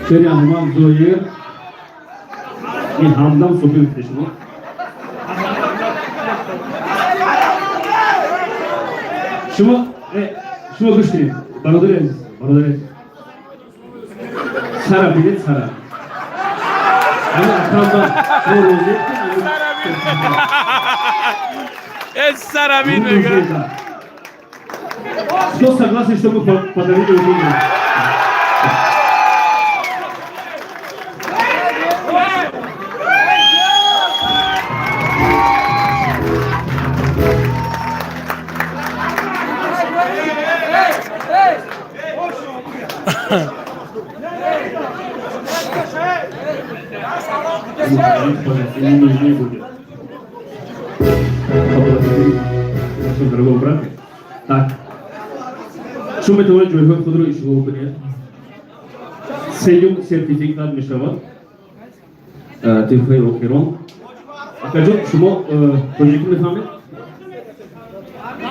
شری همام زویر این همدم سوپی بکشم شما گوش کنید برادر سارا بینید سارا همه اکرامdan شما روزید سارا بینید Что согласен, чтобы подарили умение? Дорогого брата. Так. شما میتونید جایگاه خود رو اشتباه کنید. سیوم سرتیفیکات میشود. تیفای اوکران. اگر شما پروژه میفهمید.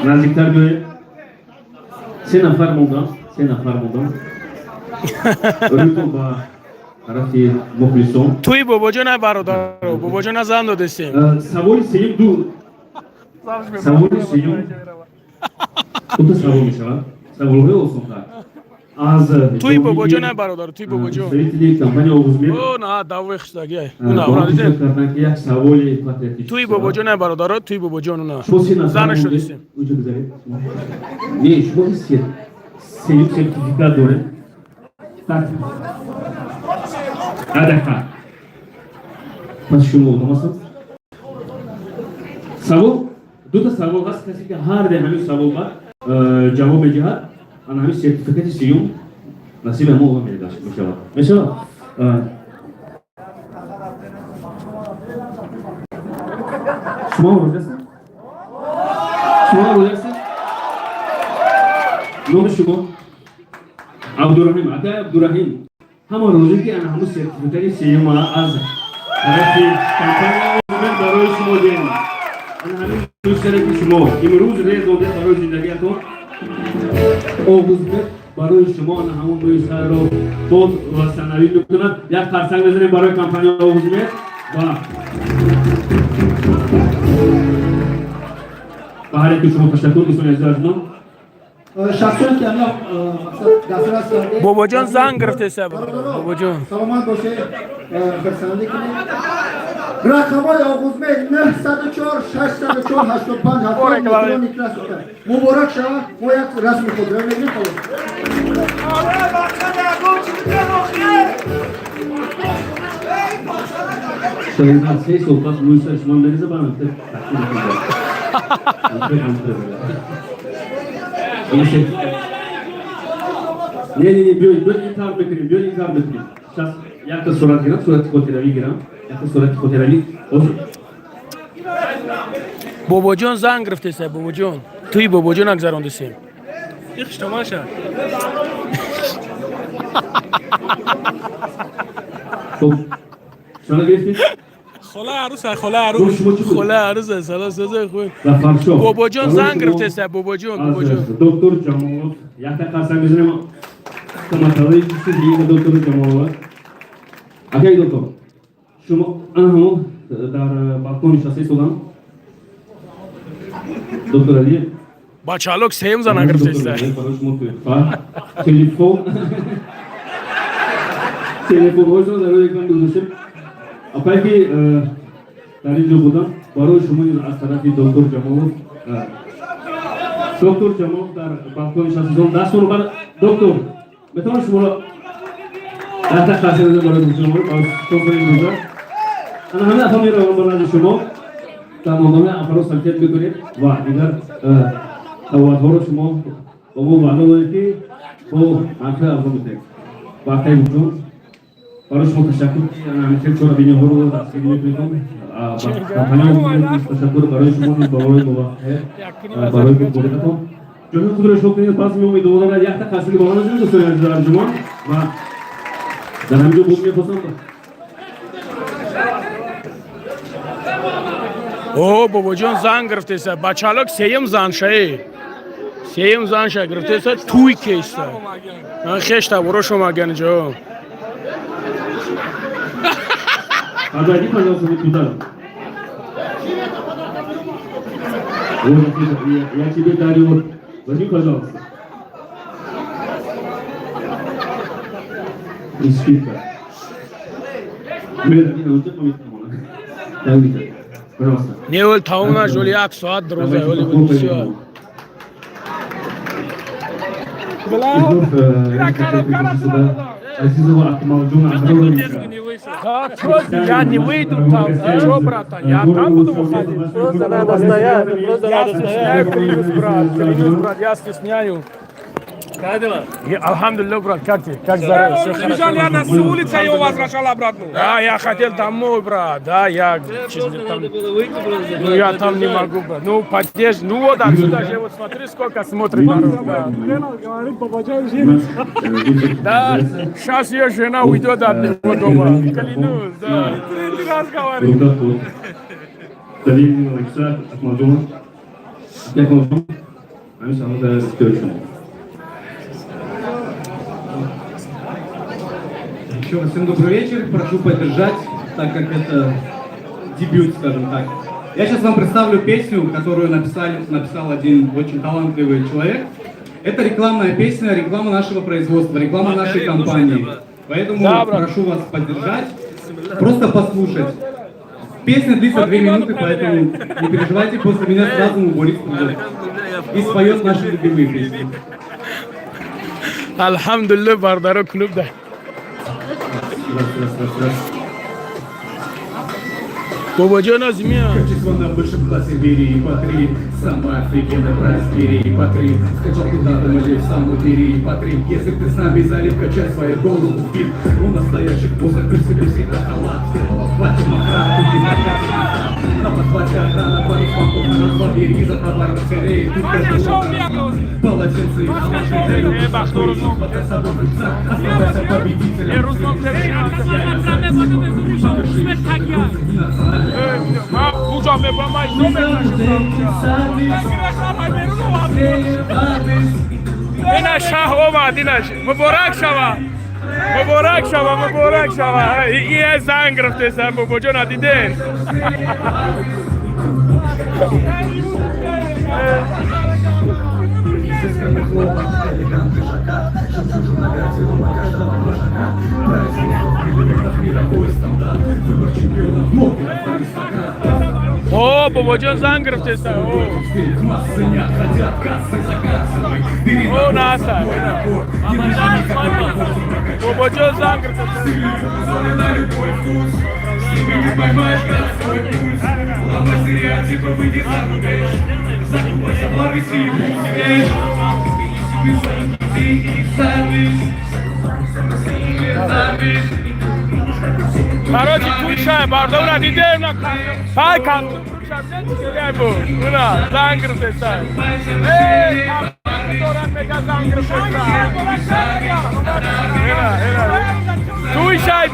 نزدیکتر بیاید. سه نفر موندم. رویتون با طرفی مخلصون. توی باباجو نه برادر باباجو نه زن دادستیم. سوال سیوم دو. سوال سیوم. دو تا سوال میشود. سوالهای آسان‌تر از توی باباجو نه برادر توی باباجو سریعی کمپانی آغوزمیر او نه دعوی خستگی باید کردن که یک سوال پاتریکی توی باباجو نه برادر توی باباجو نه زنش رو دستیم اونجا بذارید نه شما هستید سیوم سرتیفیکات داره tak adaka پس شما نماست سوال دو تا سوال هست کسی که هر ده همین سوال بعد جواب می‌دهد آن همین سرتیفیکات سیوم نصیب ما می‌دهد میشه شما رو هستید نام شما عبدالرحیم عبدالرحیم همون روزی که آن همون سرتیفیکات سیوم از طرف کمپانی برای شما دادیم آن همین دوستانی شما امروز ریز داده برای زندگیتون آغوزمیر برای شما آن همون روی سر رو خود و سنوی میکنند یک خرسنگ بزنیم برای کمپانی آغوزمیر و هر یکی شما تشکر می‌کنم از جناب شخصیت که الان دسترس کرده بابا جان زنگ گرفته سه بابا جان سلامت باشه برسنده کنید رقمای آغوزمه 904 604 85 70 مبارک شود ما یک رسم خود را میگیم شاید سه صحبت روی شما بریزه برام نه بیاید انتظار بکنیم شخص یک تا صورت گیرم صورت فوتوگرافی گیرم یک تا صورت فوتوگرافی بابا جان زنگ گرفته سه بابا جان توی بابا جان نگذرانده سیم یخش تماشا خب شما گرفتید خاله عروس سلام سازه خوب بابا جان زنگ گرفته سه بابا جان دکتر جمال یک تا قسم بزنیم کمتری چیزی دکتر جمال اگه دکتر شما همون در بالکن نشسته سودان دکتر علی بچه‌لوک سیم زن گرفته سه تلفن هایش رو در یک گذاشتیم اپایی که در اینجا بودم برای شما از طرفی دکتر جمال در بالکن نشستم دستون رو دکتر بتوان شما را در تک خاصی داده برای دکتر جمال از کنفرانس روزا انا همه افامی را برای شما تمامی افراد سلطیت بکنید و دیگر توادها رو شما با ما وعده دارید که با منطقه افراد بکنید واقعی بودم برای شما تشکر همین که چرا بینی ها رو دستگیری میکنم تشکر برای شما برای برای بودتون جایی خود رو شکر کنید پس می امیدوارم یک تا خاصی بالا نزنید دوستان عزیز ارجمند و در همینجا بود میخواستم او بابا جان زنگ گرفته سه بچه‌لوک سیم زن شایی Seyim zan şagirtesa tuy keysta. Xeshta vuruşum aganjo. Отойди, пожалуйста, вот туда. Вот, я тебе дарю, вот, возьми, пожалуйста. И скидка. Пожалуйста. Не ol tauna joli 1 soat droza oli bisiyor. Я не выйду там, что, братан, я там буду выходить. Просто надо стоять, просто Я надо стоять. клянусь, брат, я стесняю. Алхамдулилlah, брат, как ты? Как здоровье? Все хорошо? Я на улице его возвращал обратно. Да, я хотел домой, брат, да, я там, ну я там не могу, брат, ну поддержь, ну вот отсюда же, вот смотри, сколько смотрит народ, да. Да, сейчас ее жена уйдет от него дома, клянусь, да. Ты раз говоришь. Еще раз всем добрый вечер. Прошу поддержать, так как это дебют, скажем так. Я сейчас вам представлю песню, которую написал один очень талантливый человек. Это рекламная песня, реклама нашего производства, реклама нашей компании. Поэтому прошу вас поддержать, просто послушать. Песня длится 2 минуты, поэтому не переживайте, после меня сразу Борис придет и споет наши любимые песни. Alhamdulillah, Bardaro klubda. Бабаджан Азмия. На высшем классе бери и потри, самая офигенная прайс бери и потри. Скачал куда-то мужей в самую бери и потри. Если ты с нами залив, качай свою голову в бит. У настоящих музык при себе всегда халат. Хватит махра, ты не на подхвате охрана, парень спокойно на 2 бери, за товар скорее. Тут каждый полотенце и наши деревья. Пока с собой рюкзак, оставайся победителем. Kujam yapamay, Dina şah olma, Dina. Mübarek şava. Mübarek şava, mübarek şava. İyi zan girifte sen bu bocana didin. О, бабаджан зан гирифтеса. О, наса. Бабаджан зан гирифтеса. Короче, кушай, бардауна дидем на пай кам. Уна, зангр теса. Эй, доран мега зангр теса.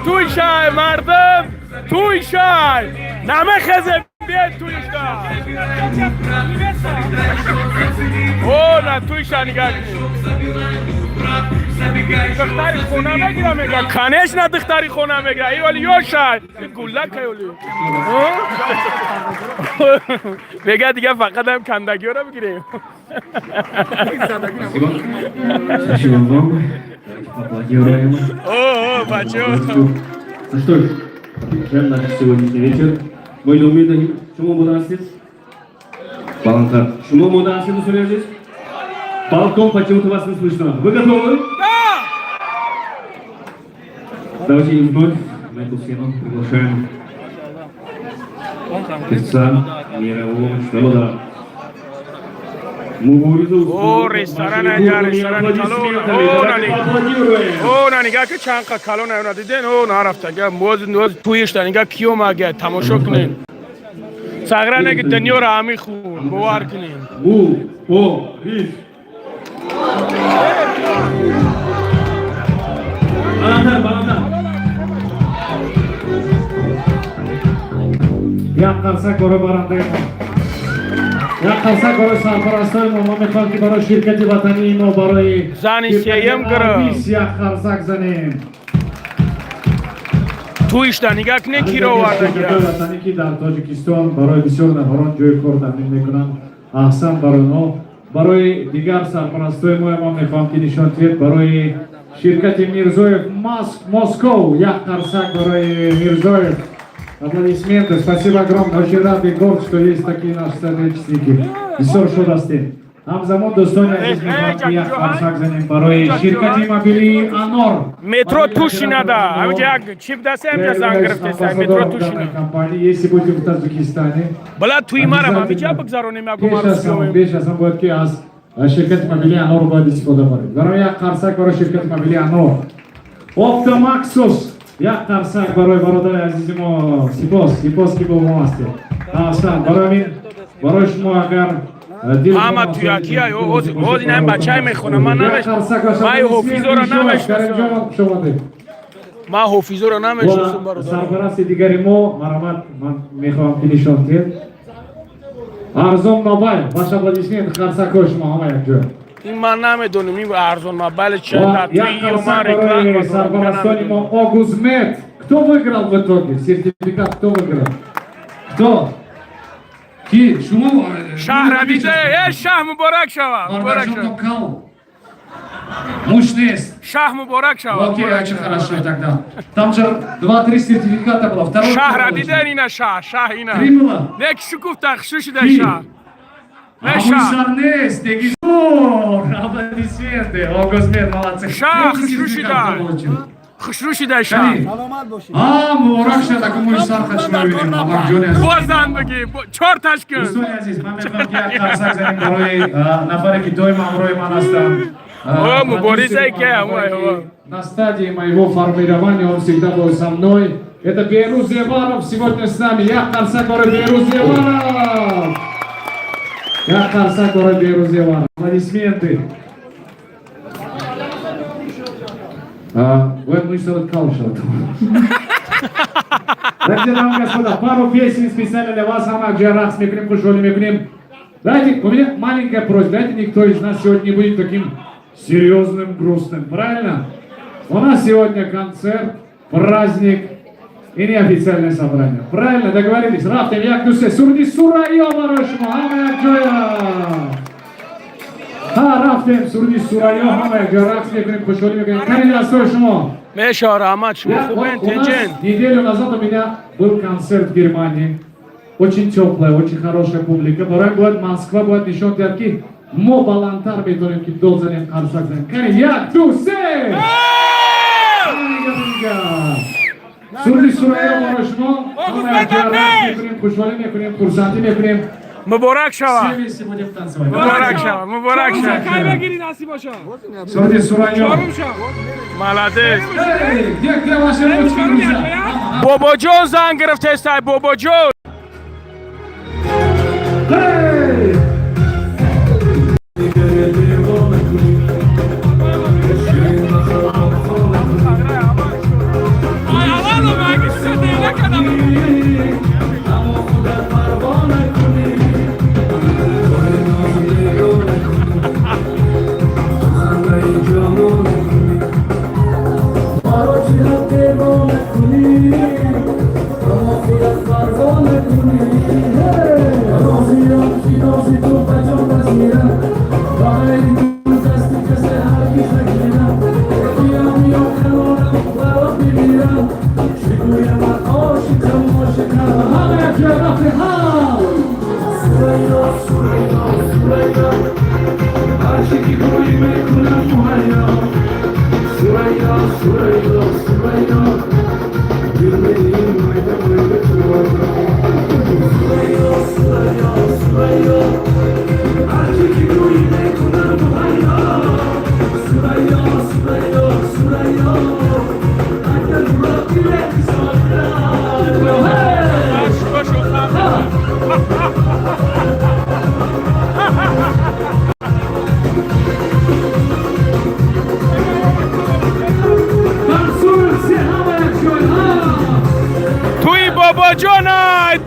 Туйшай, мардам. Туйшай. Наме хазем бед туйшай. О, на туйшай нигах. دختری خونه میگیرم میگم کنش نه دختری خونه میگیرم ای ولی یوشای گلک ولی بگه دیگه فقط هم کندگی رو بگیریم Спасибо вам. Поаплодируем. О, бачо. Ну что ж, продолжаем наш сегодняшний вечер. Böyle umuyordum. Şumu mudasız? Баланкар. Şumu mudasız söyleyeceğiz. Балкон почему-то вас не слышно. Вы готовы? Да! Давайте вновь на эту сцену приглашаем певца мирового штаба. О, ресторан калон. О, нанигах чанг калон айона диден. О, нарафтага моз туиш нанигах кио мага тамошо кунин. Сагране ки дунё ро ами хун бовар кунин. Борис. Баландар. Яп қарса көріп барандай. یک قرصک برای سرپرستای ما میخوام که برای شرکت وطنی ما برای زنی سیم گرم. 20 یک قرصک زنیم. تویش نگاه کنه کی رو آورده شرکت وطنی که در تاجیکستان برای بسیار نفران جای کار تامین میکنن. احسن برای ما. برای دیگر سرپرستای ما میخوام که نشان دهید برای شرکت میرزویف مسکو یک قرصک برای میرزویف. Аплодисменты. Спасибо огромное. Очень рады горд, что есть такие наши соотечественники. И все, что достиг. Нам замут достойно здесь я парсак за ним порой. Ширкати мобили Анор. метро Тушинада. А у тебя чип да сем да сангрфтеса метро Тушина. Компании, если будем в Таджикистане. Бала туй марам, а чья бакзароне мягко марам. Бешасан будет ки аз ширкати мобили Анор будет истифода барид. Барои як қарсак барои ширкати мобили Анор. Оптомаксус. یک قرصک برای برادر عزیز ما سپاس که با ما هستید. احسن برای شما اگر دل اما توی اکی های اوزی نیم بچه های میخونم من نمیشم من حفیظو را نمیشم من حفیظو را نمیشم برادر سرپرست دیگری ما مرحمت من میخوام که نشان دهید. ارزان موبایل باشه بودیسمید قرصک های شما همه یک جای. این من نمیدونم این ارزان موبایل چند توی قرصک برای سرپرستانی ما Огузмет. Кто выиграл в итоге? Сертификат кто выиграл? Кто? Ки? Шуму? شهر دیده شهر مبارک شوه مبارک شوه Мушнес. شهر مبارک شوه Окей, очень хорошо тогда. Там же 2-3 сертификата было. Второй. شهر دیده اینه شهر اینه 3 было. نک شکوف تخشوش ده شهر А Мушарнес, Дегизор. Аплодисменты. Огузмет, молодцы. شهر خشروشی ده خشروشی ده شهر مبارک شد اگه موی سر خشم ببینیم آقا جون عزیز بازن بگی 4 تشکن دوستان عزیز من میخوام که یک قرصک زنیم برای نفری که دوی همراه من هستن مبارزه که на стадии моего формирования он всегда был со мной. Это Бейрус Еваров сегодня с нами. Я Харсак город Бейрус Еваров. Я Харсак город Бейрус Еваров. Аплодисменты. Вы что-то каушал. Дорогие дамы и господа, пару песен специально для вас. Ама Джарах, Смекрим, Кушоли, Мекрим. Дайте, у меня маленькая просьба. Дайте никто из нас сегодня не будет таким серьезным, грустным. Правильно? У нас сегодня концерт, праздник и неофициальное собрание. Правильно? Договорились? Рафтем, як дусе. Сурди Сурайо, Марошма, Ама Джоя. Рафтем, Сурди Сурайо, Ама Джарах, Смекрим, Кушоли, Мекрим. Канина, стой, шмо. Меша, Рамат, шмо, хубен, тенчен. Неделю назад у меня был концерт в Германии. Очень теплая, очень хорошая публика. Порой будет Москва, будет еще терки. Мо балантар бетонем ки долзанем қарсак занем. Кани, як дусе! Сурди Сурайо Марошмо. Ама Джарах, Мекрим, Кушоли, Мекрим, Курсанти, Мекрим. مبارک شوه Все будем танцевать. مبارک شوه مبارک شوه بگیری نصیب باشه Сурди Сурайо. ملده Где ваши ручки, друзья? بابا جون زن گرفته است بابا جون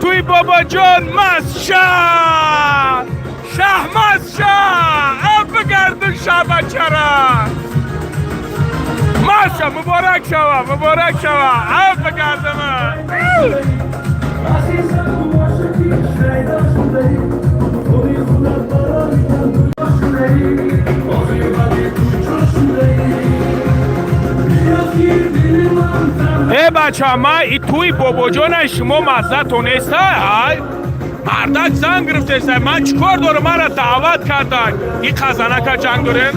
توی بابا جان مست شد مبارک شوا مبارک شوا عفو بگردم ای بچه ها من ای توی بابا جان شما مزه تونسته مردک زنگ گرفته من چکار دارم من را دعوت کردن این خزانه که جنگ داریم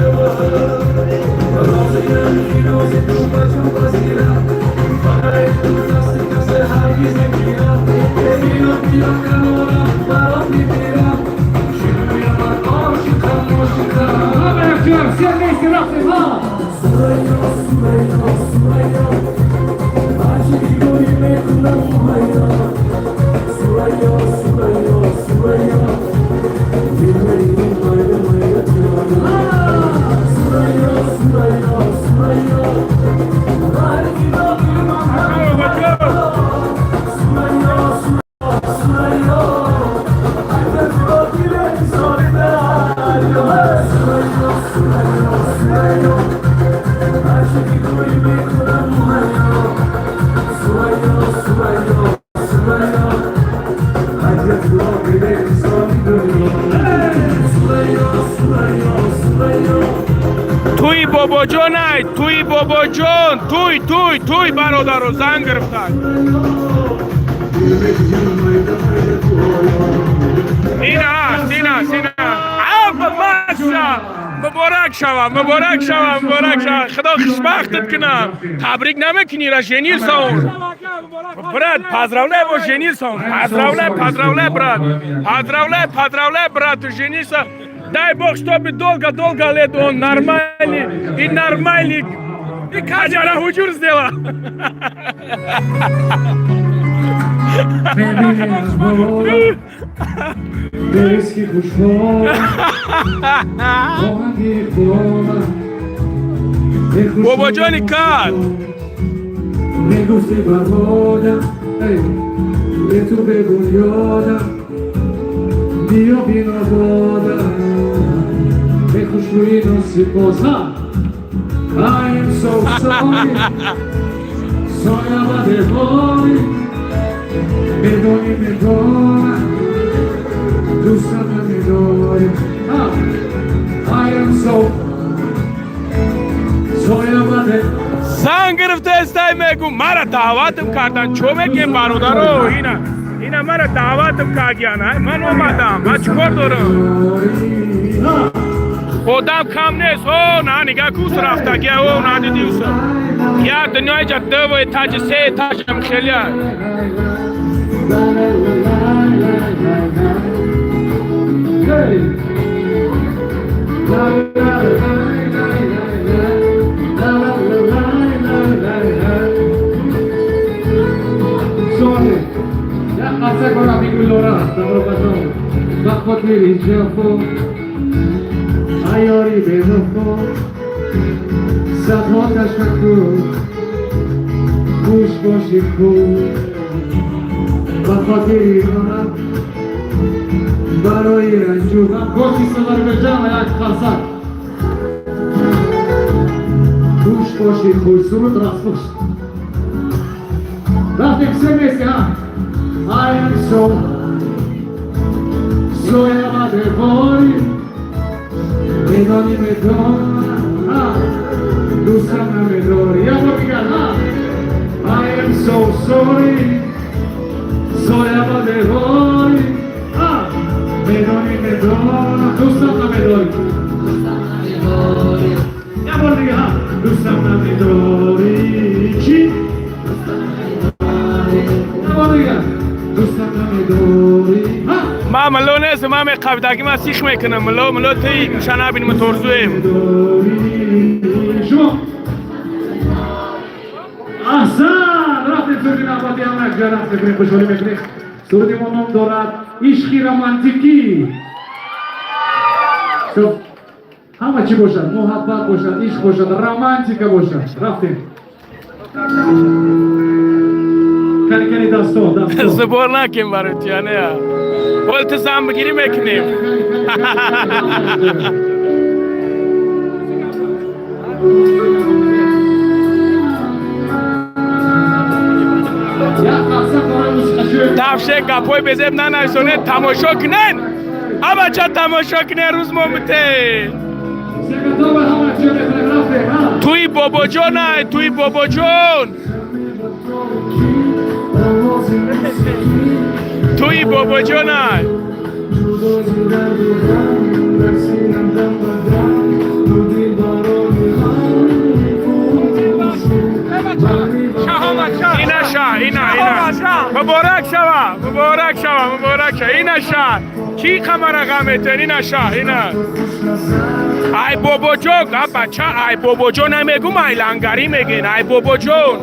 توی بابا جان توی بابا جان توی برادر رو زنگ گرفتن این هست مبارک شوم خدا خوشبختت کنم تبریک نمیکنی را ژنیلسون برات поздравляю با ژنیلسون поздравляю брат поздравляю ژنیلسون дай бог чтобы долго лет он нормальный и Катя хучур сделала بابا جانی کار I am so sorry Sognava del voi Perdona Tu sana mi dori I am so Sognava del زنگ گرفته استای میگو مرا دعوتم کردن چومه برادرو اینا مرا دعوتم کردن من اومدم من چیکار دارم خودم کم نیست نه نگاه کوس رفته گه نه دیدیوسه یا دنیای جده و اتاج سه اتاج هم خیلی Agora amigo Loran, da provação da poteria de fogo Ai ori bezofo Sadota shaku Kush boshiku Da poteria Baro iranju Gosti Azerbaycan ayak kalsak Kush boshiku Surut raspush Rafik sevmesi ha I am so amate voi e non mi dona tu sana me dori I am so sorry amate voi e non mi dona tu sana me dori tu sana me dori ما ملو نیست ما می قبدگی ما سیخ میکنم ملو تی مشانه بینیم تورزویم احسن رفتیم سردین آبادی هم نکجا رفتیم خوشحالی میکنیم سردیم اونم دارد عشقی رومانتیکی همه چی باشد محبت باشد عشق باشد رومانتیکه باشد رفتیم کلی دستان زبور نکیم برای تیانه ولت زن بگیری میکنیم افشه گپای بزب ننشونه تماشا کنن اما چه تماشا کنن روز ممته توی بابا جان های توی بابا جان توی بابا جان های اینا شاه اینا مبارک شوا مبارک شوا مبارک شوا اینا شاه کی خمر غمتن اینا شاه اینا ای بابا جون بچه ای بابا جون نمیگم ای لنگری میگین ای بابا جون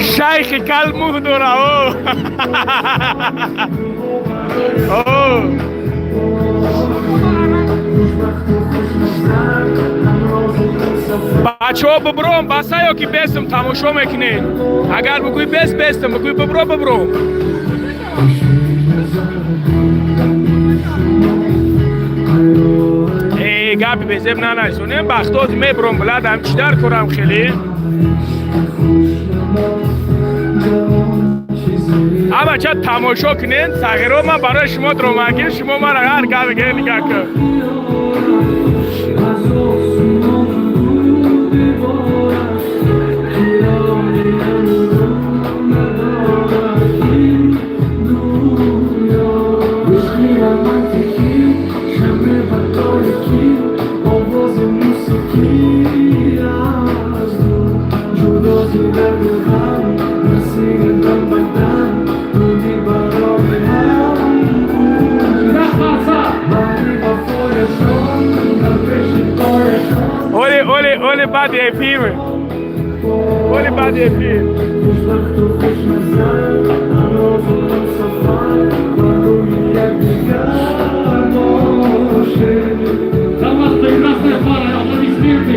شیخ کل موه دوره بچه ها ببروم بسته یا که بستم تماشا میکنین اگر بگوی بستم بگوی ببروم ای گپی بزب ننشونیم بختات میبروم بلدم چی در کنم خیلی اما چه تماشا کنین صغیرها من برای شما درامگی شما من هر گرگه نگه کن Olha bade filme. Olha bade filme. Damas прекрасная пара, аплодисменты,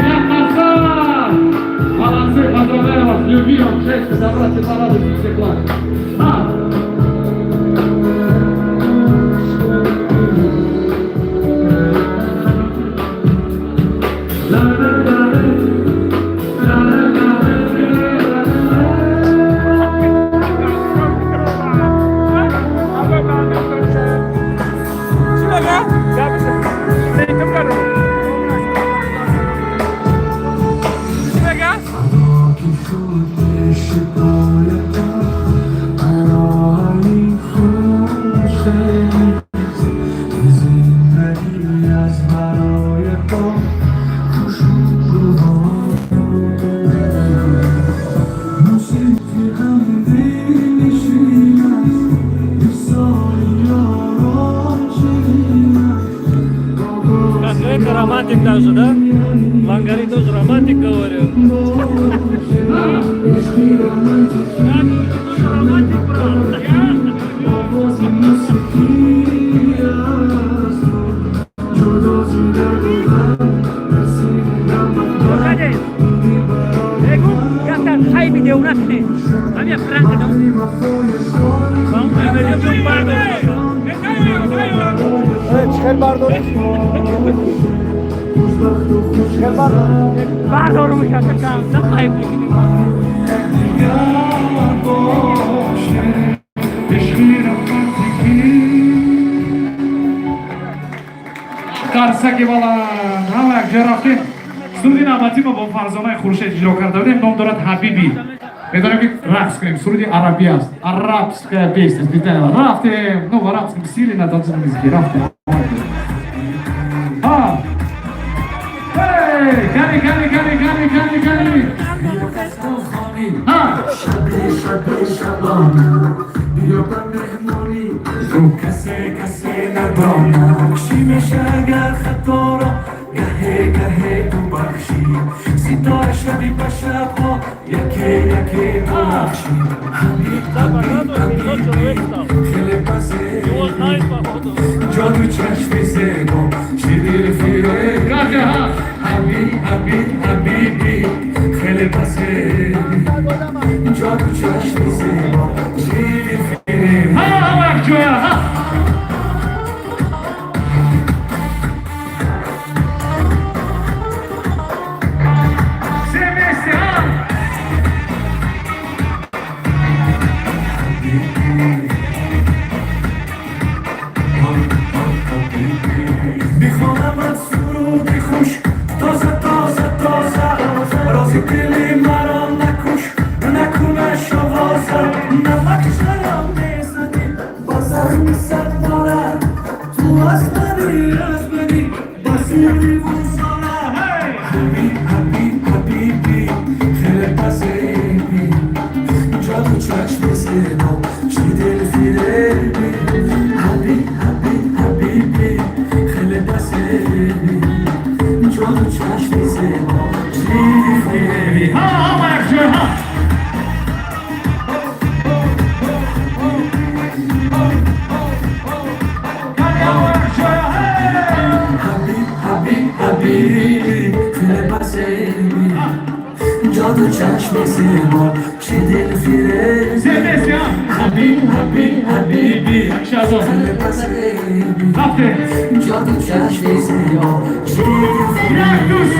Лев Назар! Молодцы, поздравляю вас, любимым, женщины, собраться и порадовать всех вас. Это романтик даже, да? Лангари тоже романтик, говорю. Романтик, правда. Hai video una ne. La mia franca no. çıkar bardonu. Çıkar bardonu. Bardonumu şaşırtan. Nasıl ayıp Карсаки бала, ҳамак ҷарафтин суруди навбатӣ мо бо Фарзонаи Хуршед иҷро карда будем. Ном дорад Ҳабиби. Медонем ки рақс кунем. Суруди арабӣ аст. Арабская песня. Рафтем. Ну, в арабском стиле на танцевальном языке. Рафтем. Кани. کسی ندانم بخشیمش اگر خطا را گهه تو بخشی ستاره شبی به شبها یکی بخشی حبیب خیلی بسه جادو چشم زیبا شدیر فیره حبیبی خیلی بسه چشم زیبا شیرین فیلم همه جویا میخوانم از سرود خوش تازه تازه تازه رازی دلی مرا نکش نکنه شوازه نمک شرم نیزدی بازم صد باره تو از منی بسیاری بوزانه حبیبی خیلی بزیبی جادو چشم زیبا چی دل فیلمی حبیبی خیلی بزیبی جادو چشم زیبا چی دل فیلمی همه جویا حبیبی خیلی بزیبی جادو چشم زیبا چی دل فیلمی حبیبی خیلی بزیبی جادو چشم زیبا چی دل فیلمی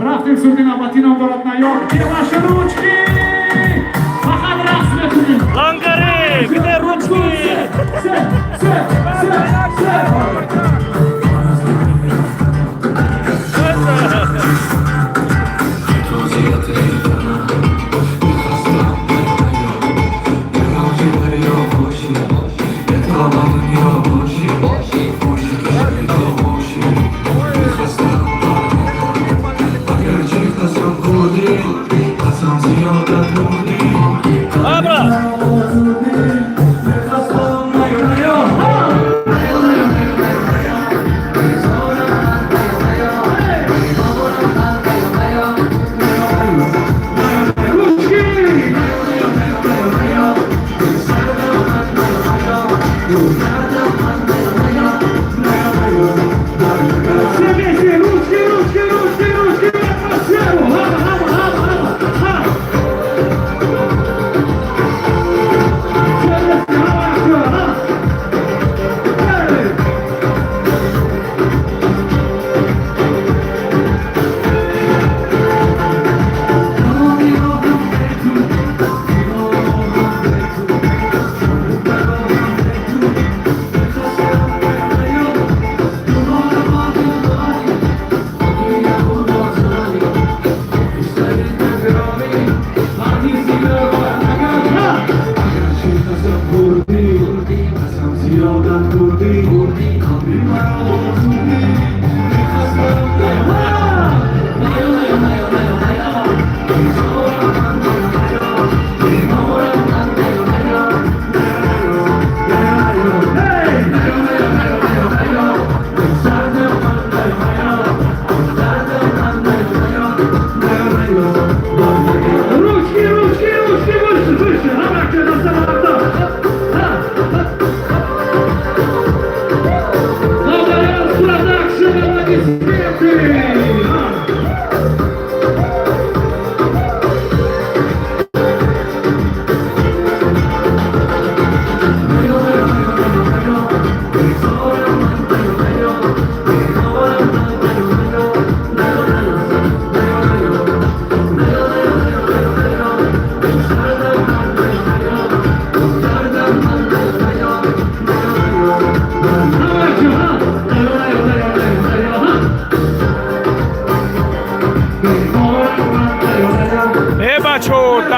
رفتیم سودیم اباتینا برات نیاد که باشه روچکی فقط رقص بکنیم لانگاری بیده روچکی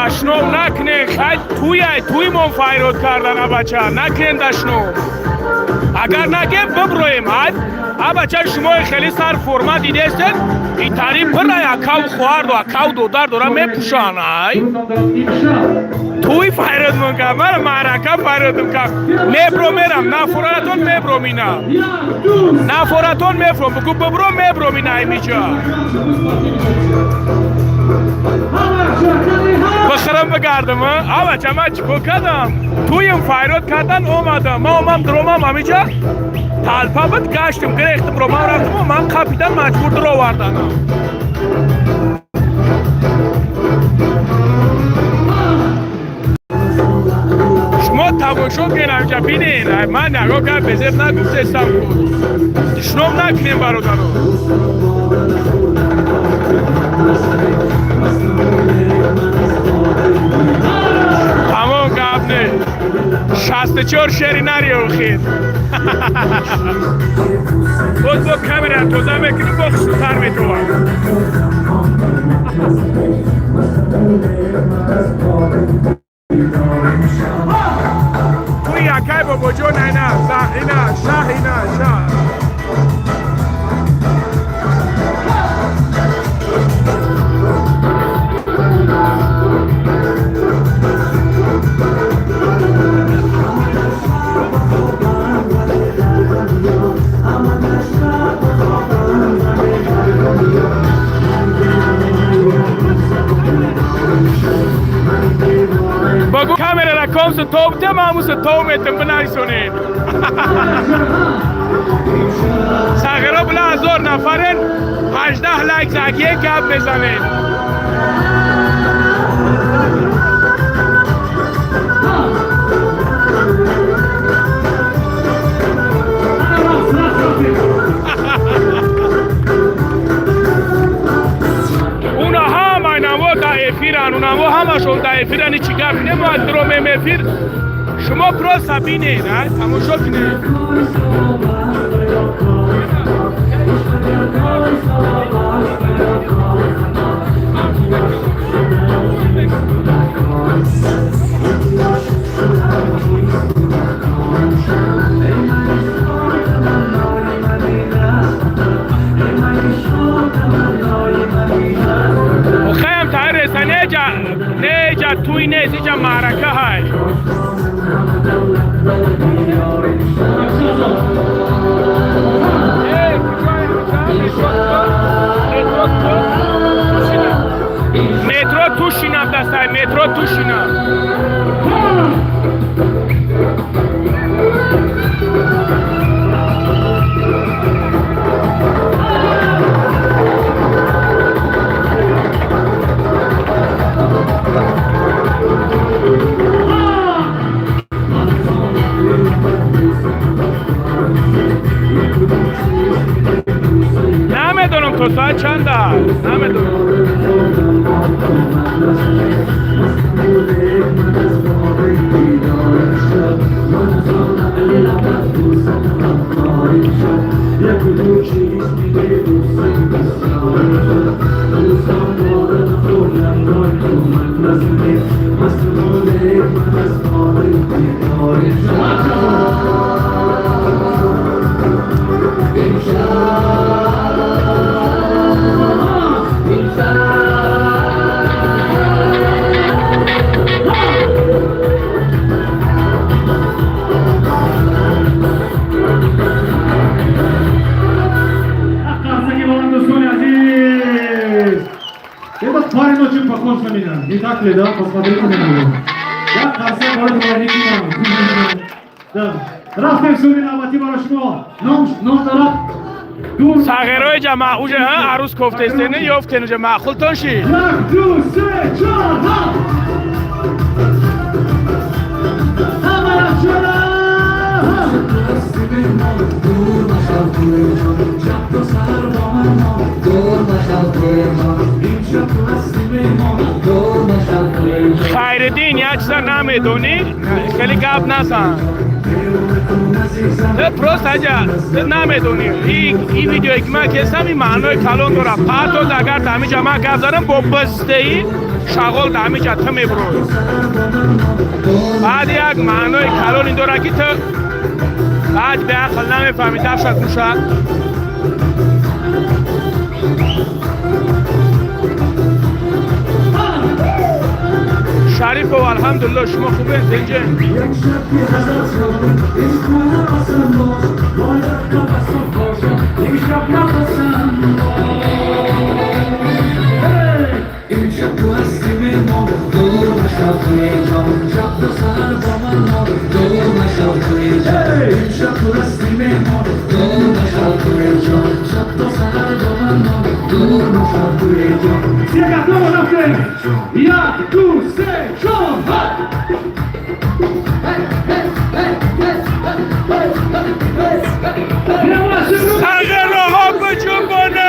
دشنو نکنه خیلی توی من فایرود کردن بچه نکن دشنو اگر نگه ببرویم بچه شما خیلی سر فرما دیده استن این تاری پر اکاو خوارد و اکاو دودار دورا میپوشانه توی فایرد منکم من معرکه فایرد منکم میبرو میرم نفورتون میبرو مینا نفورتون میبرو بگو ببرو میبرو مینا ایمیجا بخرم بگردم بچه من چکو کردم تویم فایرد کردن اومدم ما اومم درومم امیجا تالپا بد گشتم گرفت برو ما رفتم و من کپیتان مجبور درو واردانم شما تماشا کنید اینجا بینید من نگاه کنم بزرگ نگفته استم کن شنوم نکنیم برادرو تمام گفت نه 64 شری نریو خید خود با کامرا توزه میکنی با خسوتر میتوان توی یکی با بجو نه نه اینا شاه اینا شاه بگو کامرا را کامس توب تماموس تومیتم بنایسونید ساغرا بلا 1000 نفرن 18 لایک زاگیه گپ بزنید اونها همشون دایفیرانی چیکار نمیاد درومه میفیر شما پرو سابینه نه تماشا کنید نیجا توی نیست اینجا معرکه های مترو توشینم دستای مترو توشینم نمیدونم تو ساعت چند است نمیدونم Не так ли, да? Посмотрите на него. Да, Арсен город Владимир. Да. Рафтем Сумина Матибарашмо. Ном тарaf. ساغرای جمع اوجه ها عروس کفته استینه یافتین اوجه معقول تانشی 1 2 3 4 خیردین یا چیزا نمیدونی خیلی گپ نزن پروست اجا نمیدونی این ویدیویی که من کسیم این معنای کلون داره پاتوز اگر دمی جمع گپ دارم با بستهی شغل دمی جا میبروی بعد یک معنای کلون این داره که تو بعد به اقل نمیفهمی دفشت موشد تعریف و الحمدلله شما خوبه زنجه سرگرها بجنبانید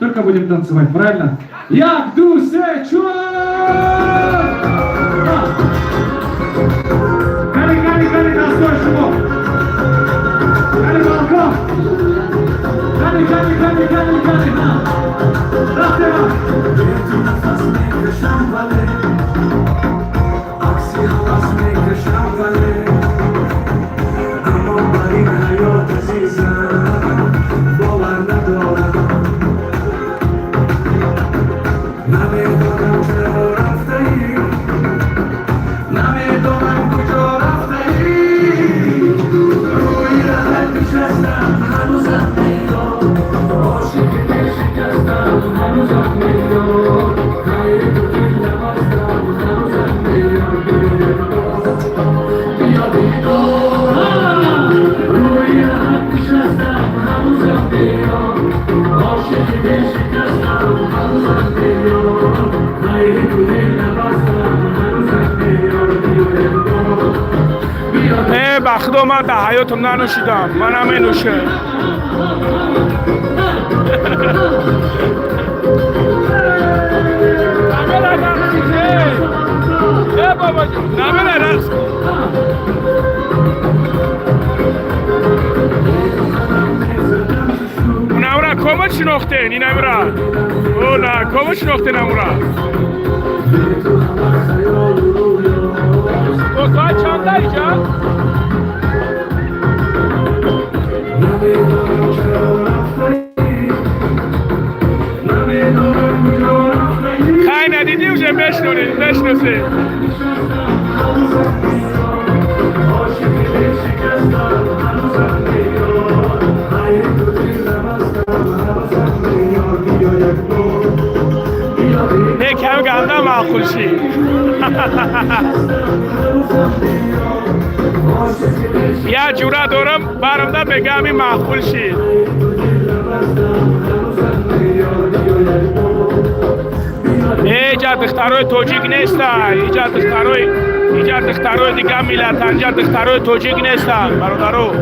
Только будем танцевать, правильно? Як дусечу! Кали, настой, шумок! Кали, балкон! Кали, на! Растева! بخدا من در حیاتم ننوشیدم منم اینوشه بابا جون نمه رقص نمورا کامل شناخته نی نمورا او نه کامل شناخته نمورا تو ساعت چنده اینجا؟ خیلی ندیدی اونجا بشنوسی نه کم گنده معقول شی یه جوره دارم برامده بگم این معقول شی اینجا دخترای توجیک نیستن اینجا دخترای دیگه میلتن اینجا دخترای توجیک نیستن برادرو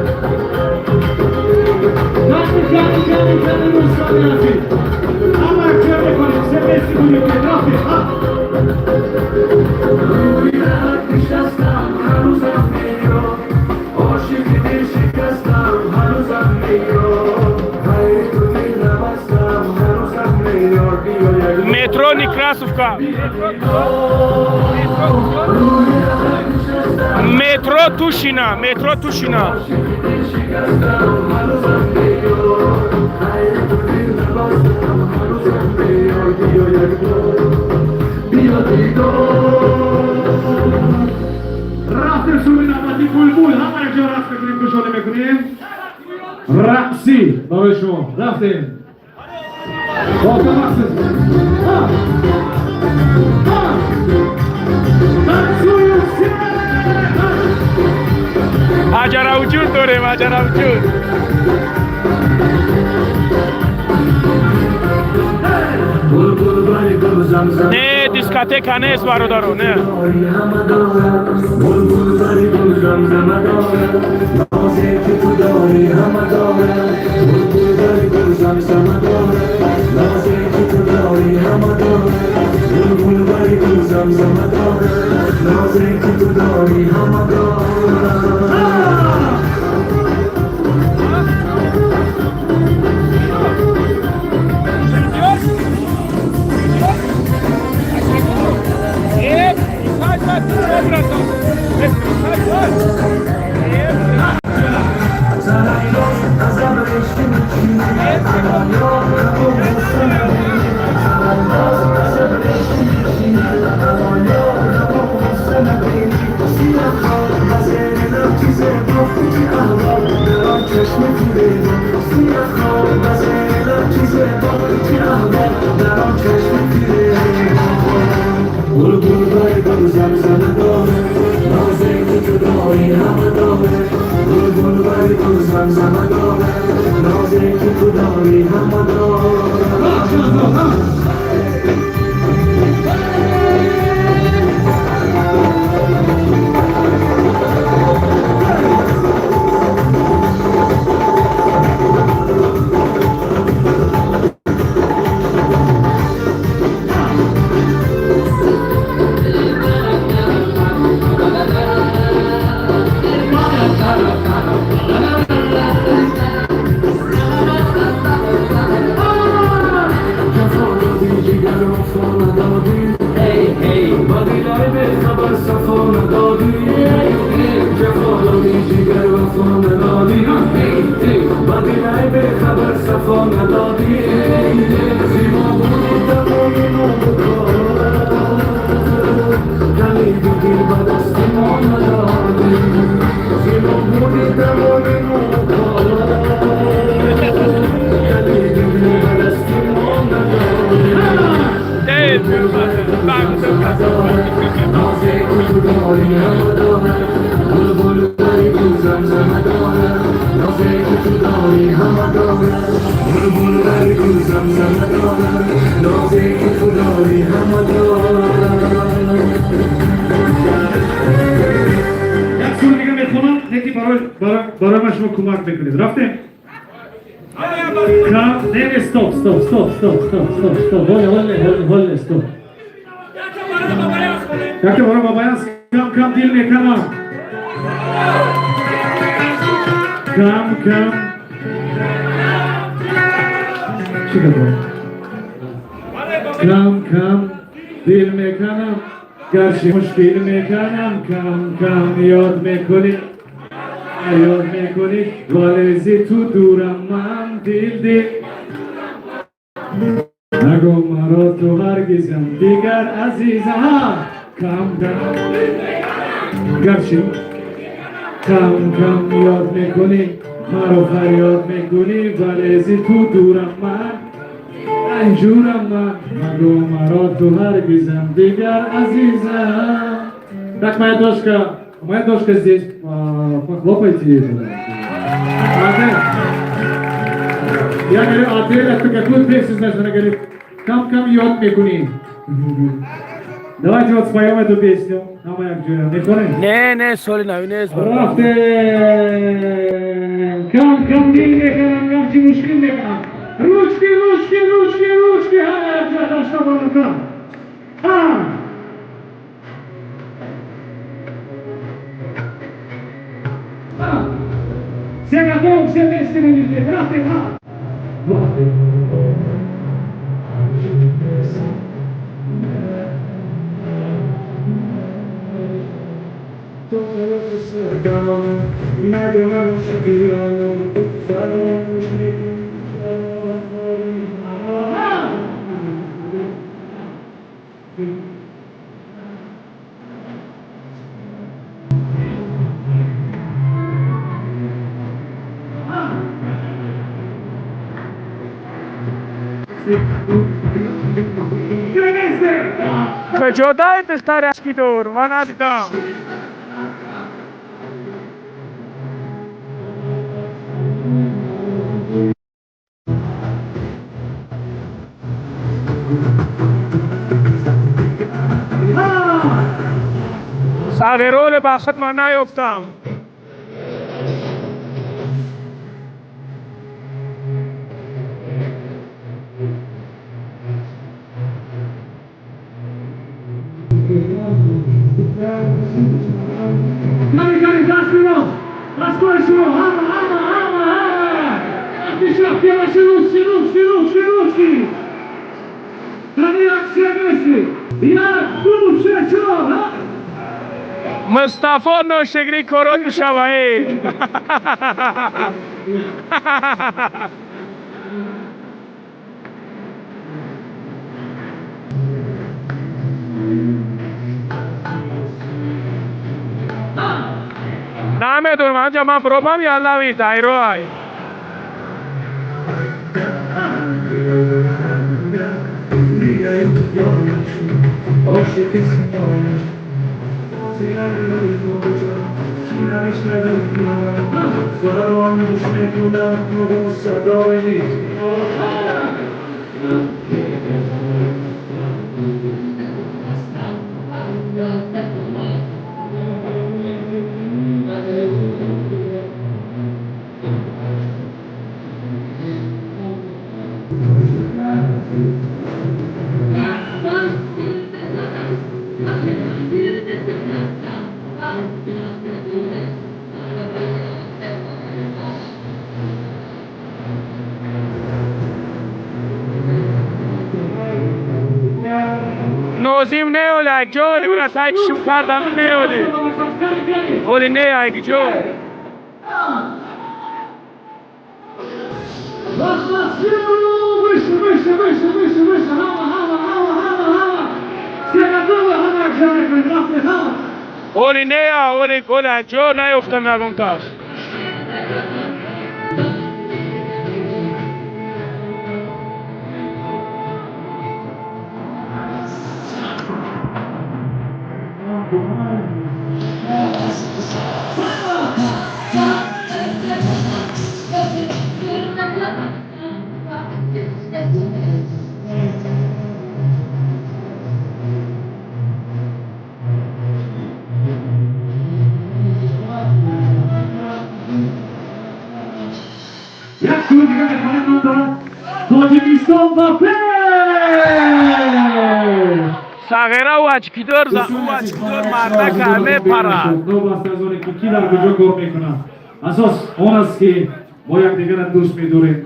метро Некрасовка. Метро Тушина. رقصی برای شما رفتیم با وجود داره ماجرا وجود نه دیسکاتک نیست برادرو نه برای شما کمک بکنید رفتیم؟ نه استاپ هول استاپ یکی برای بابایانس کم دیل میکنم کم چی کنم؟ کم دیل میکنم گرچه مشکل میکنم کم یاد میکنی والزی تو دورم من دیل نگو مرا تو هرگزم دیگر عزیزم کم گرچه کم یاد میکنی مرا فریاد میکنی والزی تو دورم من انجورم من نگو مرا تو هرگزم دیگر عزیزم так моя дочка здесь похлопайте ее. Я говорю, а ты какую песню знаешь? Она говорит, кам йод мекуни. Давайте вот споем эту песню. не соли навинес Рафте кам дил меканам кам чимушкин меканам ручки ай что было кам все готовы, все вместе на везде. Раз, два. کجا старячки دور من ندیدم تغییرات بخت من نیفتم. Gari, dast biro! Dast kore shuru! Hama! Akishak, yala shiruski! Tani aksiya mesi! Ya, dumu shecho, ha? مصطفی نوشگری کرونا شوایی. نمیدونم آنجا من پروبام یالاوی دایروی. نوزیم نیوله جوری اون تایک شو کردم نیولی اولی نیایی جو اولی نیا اولی گله جو نیفتم نگم تاش Tojikiston va Sagera u achkidor marda kame para. Новост аз оне ки кидар куҷо кор мекунад. Асос он аст ки мо якдигара дӯст медорем.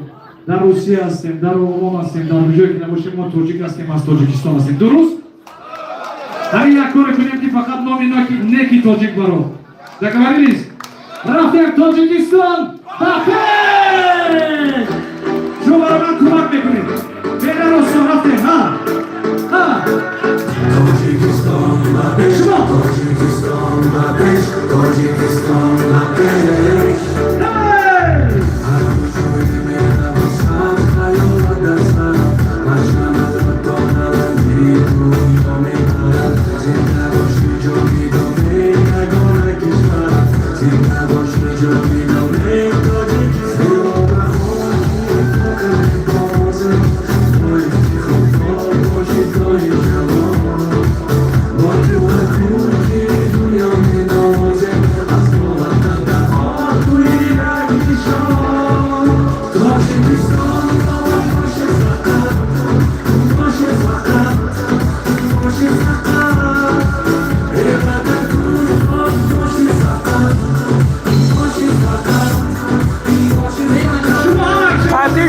Дар Русия ҳастем, дар Овон ҳастем, дар ҷое ки набошем мо тоҷик ҳастем, аз Тоҷикистон ҳастем. Дуруст? Ҳар як коре кунем ки фақат номи не ки тоҷик баро. Договорились? Рафтем Тоҷикистон ба хейр! Шумо баро ман кӯмак мекунед. Бенаросон рафтем, ҳа? Ҳа? Tojikiston va besh, Tojikiston va besh, Tojikiston va besh.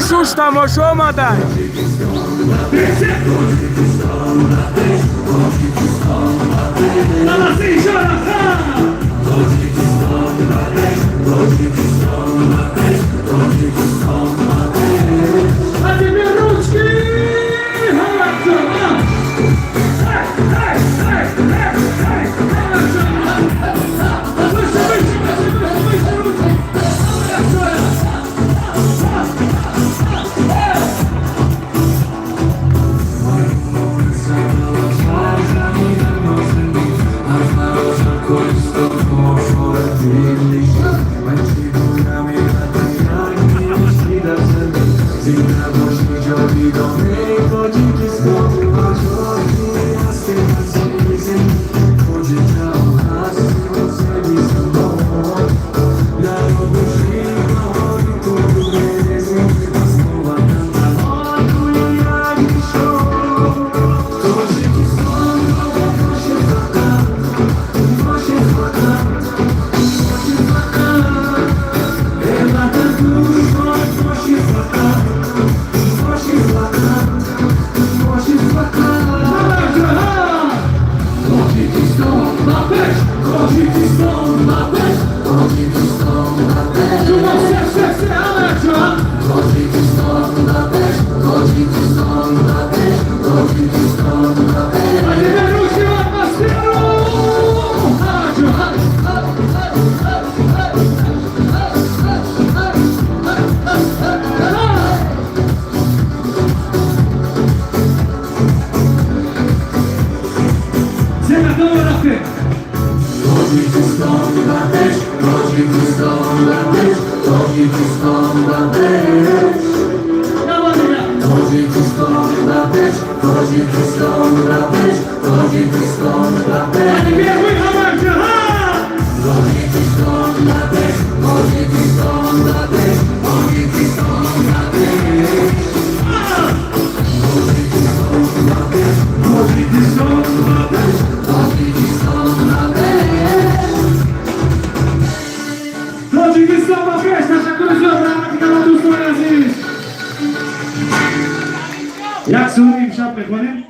شوش تماشا آمدن Таджикистан на песня, такой Як се умеем, сейчас приходим?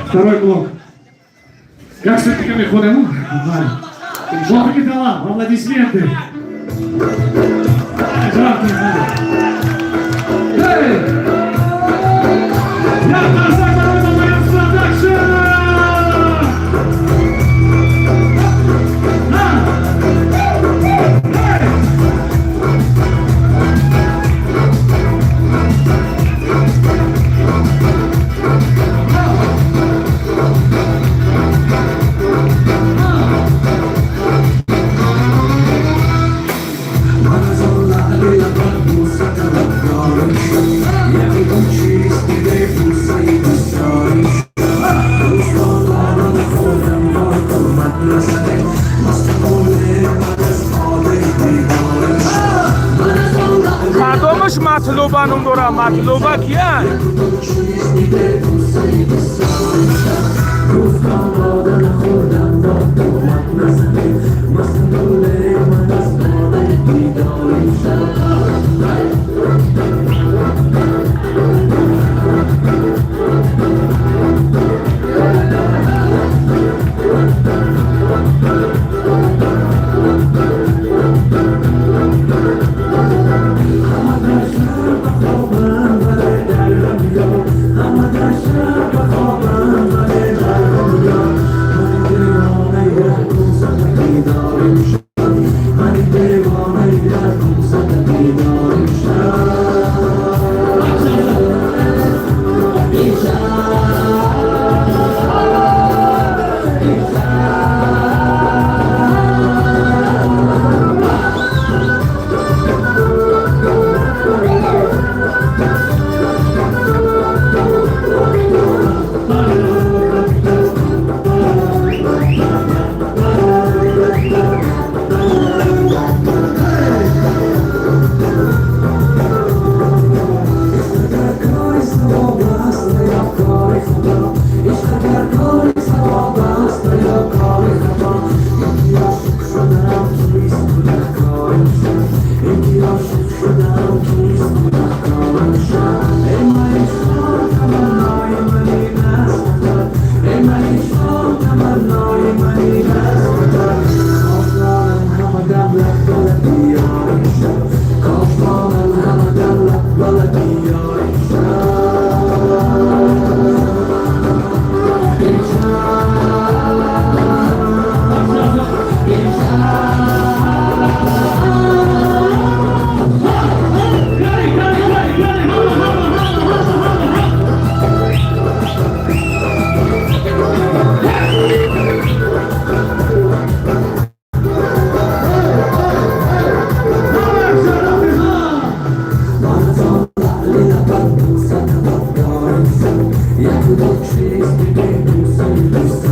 Второй блок. Как се така ми ходимо? Бог дала, аплодисменты. Жартни, Ей! Я назад на моем продакшн! مردمش مطلوبن اون دورا مطلوبه کیه؟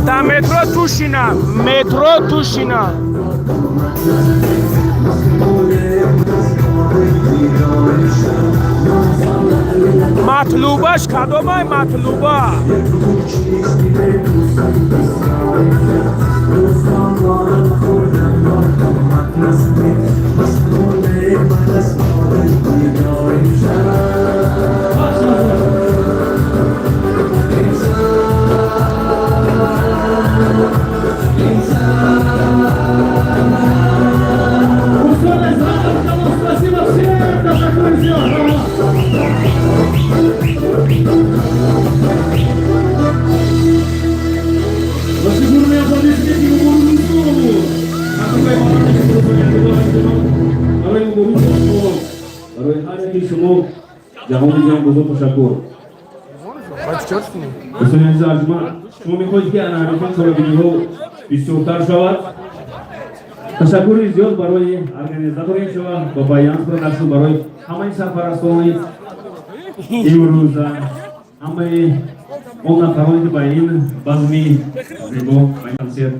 در مترو توشینم مترو توشینم مطلوبش کدومه مطلوبه جهانی بزرگ تشکر. بسیار از شما میخواهید که انعامتان سال دیگه بسیارتر شود ташаккури зиёд барои организатори шума бабаянс продакшн барои ҳамаи сарпарастони имрӯза ҳамаи он нафарони ба ин базми зебо ба ин консерт